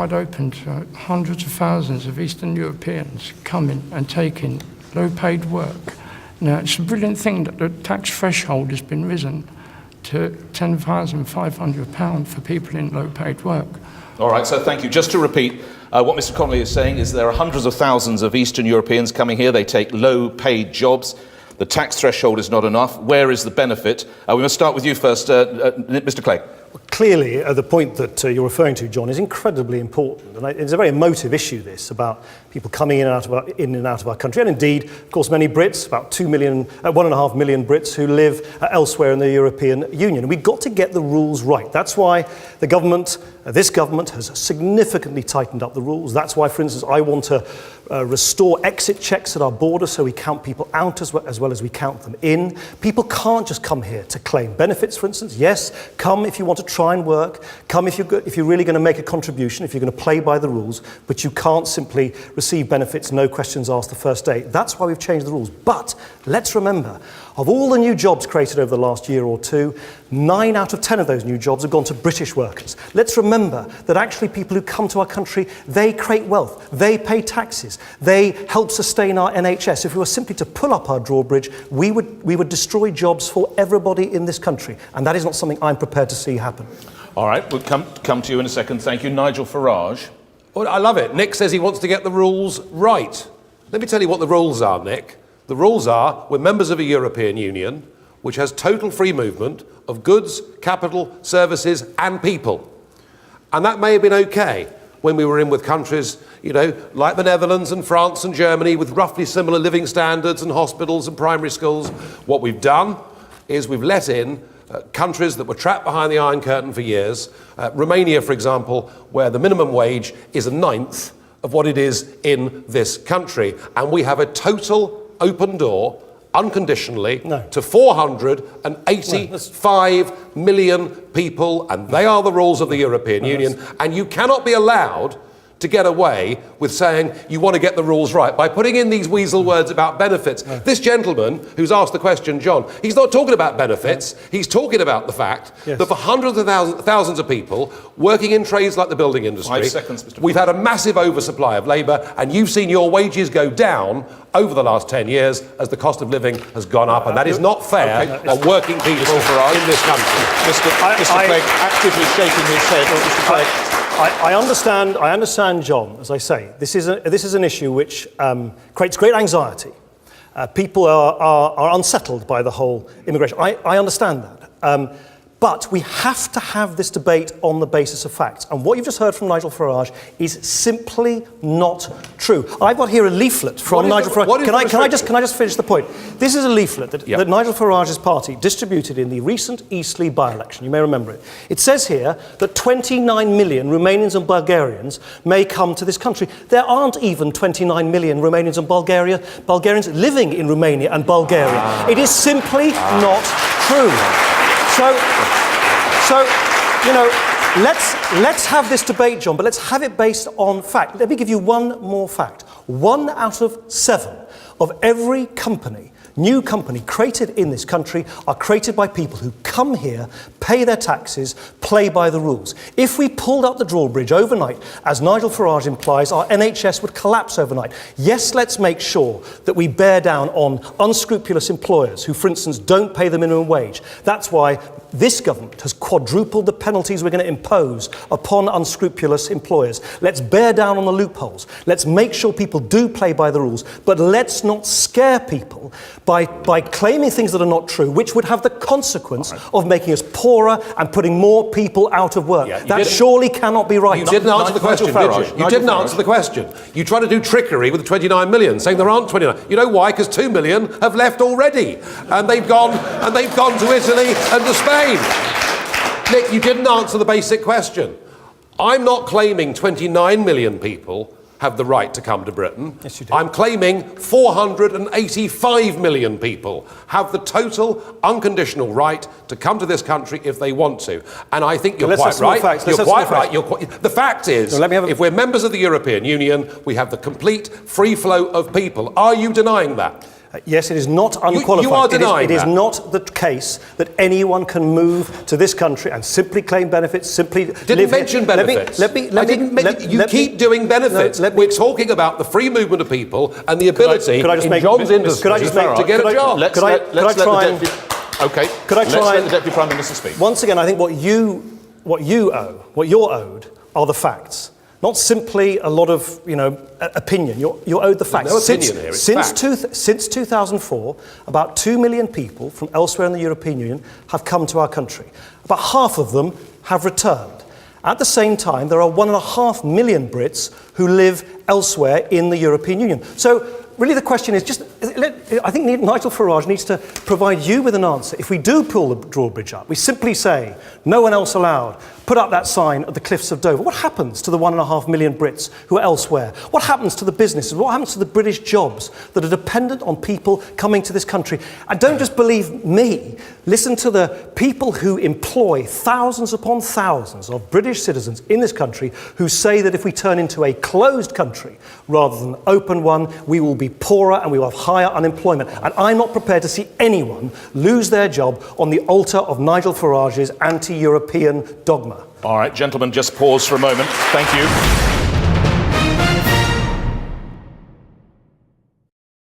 wide open to hundreds of thousands of Eastern Europeans coming and taking low-paid work. Now, it's a brilliant thing that the tax threshold has been risen to £10,500 for people in low-paid work. All right, so thank you. Just to repeat, what Mr. Connolly is saying is there are hundreds of thousands of Eastern Europeans coming here. They take low-paid jobs. The tax threshold is not enough. Where is the benefit? We must start with you first, Mr. Clegg. Well, clearly, the point that you're referring to, John, is incredibly important. And it's a very emotive issue, this, about people coming in and out of our country. And indeed, of course, many Brits, about 1.5 million Brits who live elsewhere in the European Union. And we've got to get the rules right. That's why the government, this government, has significantly tightened up the rules. That's why, for instance, I want to restore exit checks at our border so we count people out as well as we count them in. People can't just come here to claim benefits, for instance. Yes, come if you want to try and work. Come if you're really going to make a contribution, if you're going to play by the rules, but you can't simply receive benefits, no questions asked the first day. That's why we've changed the rules. But let's remember, of all the new jobs created over the last year or two, 9 out of 10 of those new jobs have gone to British workers. Let's remember that actually people who come to our country, they create wealth, they pay taxes, they help sustain our NHS. If we were simply to pull up our drawbridge, we would destroy jobs for everybody in this country. And that is not something I'm prepared to see happen. All right, we'll come to you in a second. Thank you. Nigel Farage. Well, I love it. Nick says he wants to get the rules right. Let me tell you what the rules are, Nick. The rules are we're members of a European Union which has total free movement of goods, capital, services and people. And that may have been okay when we were in with countries, you know, like the Netherlands and France and Germany with roughly similar living standards and hospitals and primary schools. What we've done is we've let in countries that were trapped behind the Iron Curtain for years. Romania, for example, where the minimum wage is 1/9 of what it is in this country. And we have a total open door, unconditionally, to 485 million people, and they are the rules of the European Union. And you cannot be allowed to get away with saying you want to get the rules right by putting in these weasel words about benefits. This gentleman who's asked the question, John, he's not talking about benefits. He's talking about the fact that for hundreds of thousands of people working in trades like the building industry, 5 seconds, Mr. we've had a massive oversupply of labour, and you've seen your wages go down over the last 10 years as the cost of living has gone up, and that is not fair on working people in this country. Mr. Clegg actively shaking his head. Mr. Clegg. I understand, John, as I say. This is an issue which creates great anxiety. People are unsettled by the whole immigration. I understand that. But we have to have this debate on the basis of facts. And what you've just heard from Nigel Farage is simply not true. I've got here a leaflet from Nigel Farage. Can I just finish the point? This is a leaflet that Nigel Farage's party distributed in the recent Eastleigh by-election. You may remember it. It says here that 29 million Romanians and Bulgarians may come to this country. There aren't even 29 million Romanians and Bulgarians living in Romania and Bulgaria. It is simply not true. So, you know, let's have this debate, John, but let's have it based on fact. Let me give you one more fact. 1 out of 7 of every new company created in this country are created by people who come here, pay their taxes, play by the rules. If we pulled up the drawbridge overnight, as Nigel Farage implies, our NHS would collapse overnight. Yes, let's make sure that we bear down on unscrupulous employers who, for instance, don't pay the minimum wage. That's why this government has quadrupled the penalties we're going to impose upon unscrupulous employers. Let's bear down on the loopholes. Let's make sure people do play by the rules, but let's not scare people by claiming things that are not true, which would have the consequence of making us poorer and putting more people out of work. That surely cannot be right. You didn't answer the question, did you? You didn't answer the question. You tried to do trickery with the 29 million, saying there aren't 29. You know why? Because 2 million have left already, and they've gone to Italy and to Spain. Nick, you didn't answer the basic question. I'm not claiming 29 million people have the right to come to Britain. Yes, you do. I'm claiming 485 million people have the total unconditional right to come to this country if they want to. And I think you're quite right. You're quite right. The fact is, if we're members of the European Union, we have the complete free flow of people. Are you denying that? Yes, it is not unqualified. You are denying it is that. not the case that anyone can move to this country and simply claim benefits, simply Didn't live mention here. benefits. You keep doing benefits. We're talking about the free movement of people and the ability in John's industry to get a job. Could I try and... Okay. Could I try Let's let and... the Deputy Prime Minister speak. Once again, I think what you're owed are the facts. Not simply a lot of, opinion. You're owed the facts. No opinion here, it's fact. Since 2004, about 2 million people from elsewhere in the European Union have come to our country. About half of them have returned. At the same time, there are 1.5 million Brits who live elsewhere in the European Union. So really the question is I think Nigel Farage needs to provide you with an answer. If we do pull the drawbridge up, we simply say, no one else allowed, put up that sign at the cliffs of Dover. What happens to the 1.5 million Brits who are elsewhere? What happens to the businesses? What happens to the British jobs that are dependent on people coming to this country? And don't just believe me. Listen to the people who employ thousands upon thousands of British citizens in this country who say that if we turn into a closed country rather than an open one, we will be poorer and we will have higher unemployment. And I'm not prepared to see anyone lose their job on the altar of Nigel Farage's anti-European dogma. All right, gentlemen, just pause for a moment. Thank you.